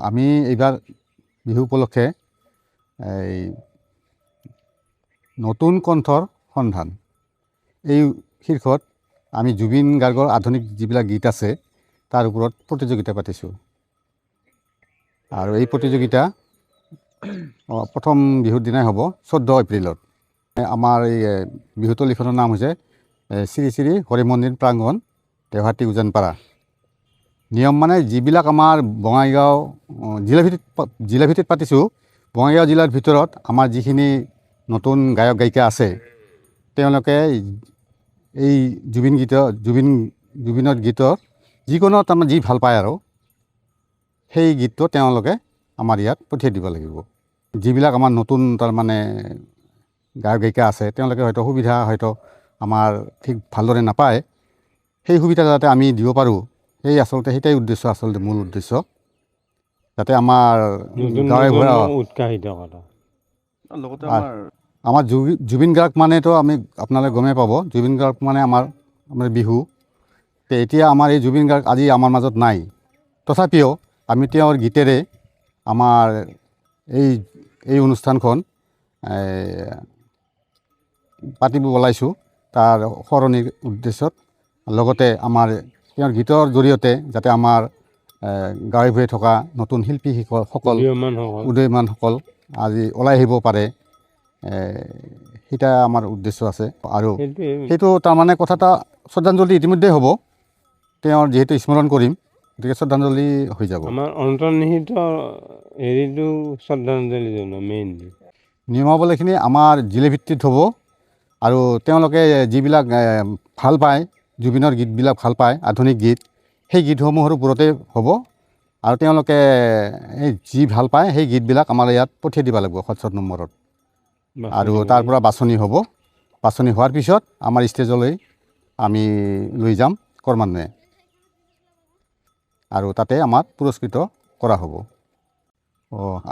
আমি এইবাৰ বিহু উপলক্ষে এই নতুন কণ্ঠৰ সন্ধান এই শীৰ্ষত আমি জুবিন গাৰ্গৰ আধুনিক যিবিলাক গীত আছে তাৰ ওপৰত প্ৰতিযোগিতা পাতিছোঁ। আৰু এই প্ৰতিযোগিতা প্ৰথম বিহুৰ দিনাই হ'ব 14 এপ্ৰিলত। আমাৰ এই বিহুতলীখনৰ নাম হৈছে শ্ৰী শ্ৰী হৰি মন্দিৰ প্ৰাংগণ দেওহাটী উজানপাৰা। নিয়ম মানে যিবিলাক আমাৰ বঙাইগাঁও জিলাভিত্তিত পাতিছোঁ। বঙাইগাঁও জিলাৰ ভিতৰত আমাৰ যিখিনি নতুন গায়ক গায়িকা আছে তেওঁলোকে এই জুবিনৰ গীতৰ যিকোনো তাৰমানে যি ভাল পায় আৰু সেই গীতটো তেওঁলোকে আমাৰ ইয়াত পঠিয়াই দিব লাগিব। যিবিলাক আমাৰ নতুন তাৰমানে গায়ক গায়িকা আছে তেওঁলোকে হয়তো সুবিধা আমাৰ ঠিক ভালদৰে নাপায়, সেই সুবিধা যাতে আমি দিব পাৰোঁ সেইটাই উদ্দেশ্য, মূল উদ্দেশ্য, যাতে আমাৰ গাঁৱে ভূঞে উৎসাহিত কৰা। লগতে আমাৰ জুবিন গাৰ্গ মানেতো আপোনালোকে গমেই পাব, জুবিন গাৰ্গ মানে আমাৰ বিহু। এতিয়া আমাৰ এই জুবিন গাৰ্গ আজি আমাৰ মাজত নাই, তথাপিও আমি তেওঁৰ গীতেৰে আমাৰ এই অনুষ্ঠানখন পাতিব ওলাইছোঁ তাৰ সৰণিৰ উদ্দেশ্যত। লগতে আমাৰ তেওঁৰ গীতৰ জৰিয়তে যাতে আমাৰ গাঁৱে ভূঞে থকা নতুন শিল্পীসকল উদীয়মানসকল আজি ওলাই আহিব পাৰে, সেইটা আমাৰ উদ্দেশ্য আছে। আৰু সেইটো তাৰমানে কথা এটা শ্ৰদ্ধাঞ্জলি ইতিমধ্যেই হ'ব, তেওঁৰ যিহেতু স্মৰণ কৰিম গতিকে শ্ৰদ্ধাঞ্জলি হৈ যাব। আমাৰ অন্তৰ্নিহিত হেৰিটো শ্ৰদ্ধাঞ্জলি মেইনলি নিয়মাৱলীখিনি আমাৰ জিলাভিত্তিত হ'ব। আৰু তেওঁলোকে যিবিলাক ভাল পায়, জুবিনৰ গীতবিলাক ভাল পায়, আধুনিক গীত, সেই গীতসমূহৰ ওপৰতে হ'ব। আৰু তেওঁলোকে যি ভাল পায় সেই গীতবিলাক আমাৰ ইয়াত পঠিয়াই দিব লাগিব হোৱাটছআপ নম্বৰত। আৰু তাৰ পৰা বাছনি হ'ব। বাছনি হোৱাৰ পিছত আমাৰ ষ্টেজলৈ আমি লৈ যাম ক্ৰমান্বয়ে, আৰু তাতে আমাক পুৰস্কৃত কৰা হ'ব।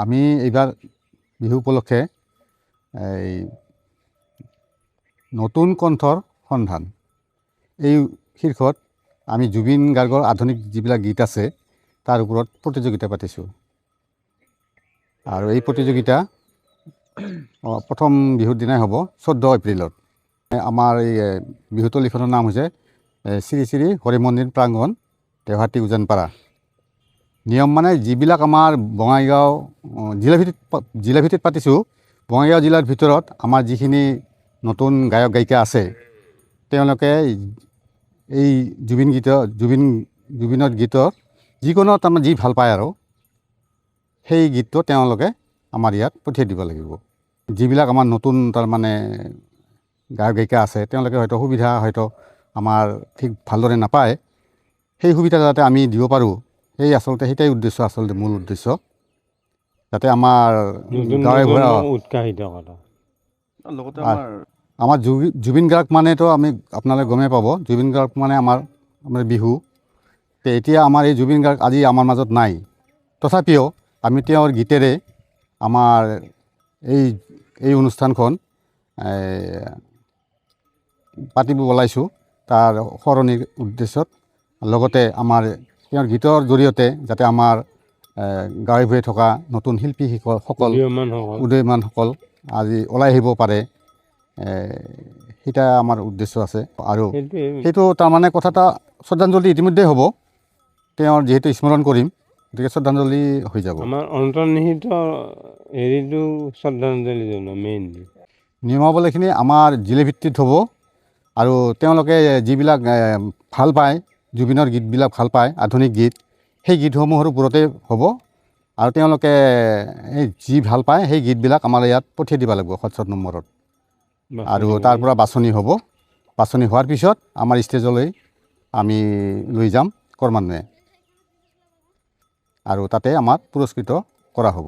আমি এইবাৰ বিহু উপলক্ষে এই নতুন কণ্ঠৰ সন্ধান এই শীৰ্ষত আমি জুবিন গাৰ্গৰ আধুনিক যিবিলাক গীত আছে তাৰ ওপৰত প্ৰতিযোগিতা পাতিছোঁ। আৰু এই প্ৰতিযোগিতা প্ৰথম বিহুৰ দিনাই হ'ব 14 এপ্ৰিলত। আমাৰ এই বিহুতলীখনৰ নাম হৈছে শ্ৰী শ্ৰী হৰি মন্দিৰ প্ৰাংগণ দেওহাটী উজানপাৰা। নিয়ম মানে যিবিলাক আমাৰ বঙাইগাঁও জিলাভিত্তিত পাতিছোঁ। বঙাইগাঁও জিলাৰ ভিতৰত আমাৰ যিখিনি নতুন গায়ক গায়িকা আছে তেওঁলোকে এই জুবিনৰ গীতৰ যিকোনো তাৰমানে যি ভাল পায় আৰু সেই গীতটো তেওঁলোকে আমাৰ ইয়াত পঠিয়াই দিব লাগিব। যিবিলাক আমাৰ নতুন তাৰমানে গায়ক গায়িকা আছে তেওঁলোকে হয়তো সুবিধা আমাৰ ঠিক ভালদৰে নাপায়, সেই সুবিধা যাতে আমি দিব পাৰোঁ সেইটাই উদ্দেশ্য, মূল উদ্দেশ্য, যাতে আমাৰ গাঁৱে ভূঞে উৎসাহিত কৰা। লগতে আমাৰ জুবিন গাৰ্গ মানেতো আপোনালোকে গমেই পাব, জুবিন গাৰ্গ মানে আমাৰ বিহু। এতিয়া আমাৰ এই জুবিন গাৰ্গ আজি আমাৰ মাজত নাই, তথাপিও আমি তেওঁৰ গীতেৰে আমাৰ এই অনুষ্ঠানখন পাতিব ওলাইছোঁ তাৰ সৰণিৰ উদ্দেশ্যত। লগতে আমাৰ তেওঁৰ গীতৰ জৰিয়তে যাতে আমাৰ গাঁৱে ভূঞে থকা নতুন শিল্পীসকল উদীয়মানসকল আজি ওলাই আহিব পাৰে, সেইটা আমাৰ উদ্দেশ্য আছে। আৰু সেইটো তাৰমানে কথা এটা শ্ৰদ্ধাঞ্জলি ইতিমধ্যেই হ'ব, তেওঁৰ যিহেতু স্মৰণ কৰিম গতিকে শ্ৰদ্ধাঞ্জলি হৈ যাব। আমাৰ অন্তৰ্নিহিত হেৰিটো শ্ৰদ্ধাঞ্জলি মেইনলি নিয়মাৱলীখিনি আমাৰ জিলাভিত্তিত হ'ব। আৰু তেওঁলোকে যিবিলাক ভাল পায়, জুবিনৰ গীতবিলাক ভাল পায়, আধুনিক গীত, সেই গীতসমূহৰ ওপৰতে হ'ব। আৰু তেওঁলোকে যি ভাল পায় সেই গীতবিলাক আমাৰ ইয়াত পঠিয়াই দিব লাগিব হোৱাটছআপ নম্বৰত। আৰু তাৰ পৰা বাছনি হ'ব। বাছনি হোৱাৰ পিছত আমাৰ ষ্টেজলৈ আমি লৈ যাম ক্ৰমান্বয়ে, আৰু তাতে আমাক পুৰস্কৃত কৰা হ'ব।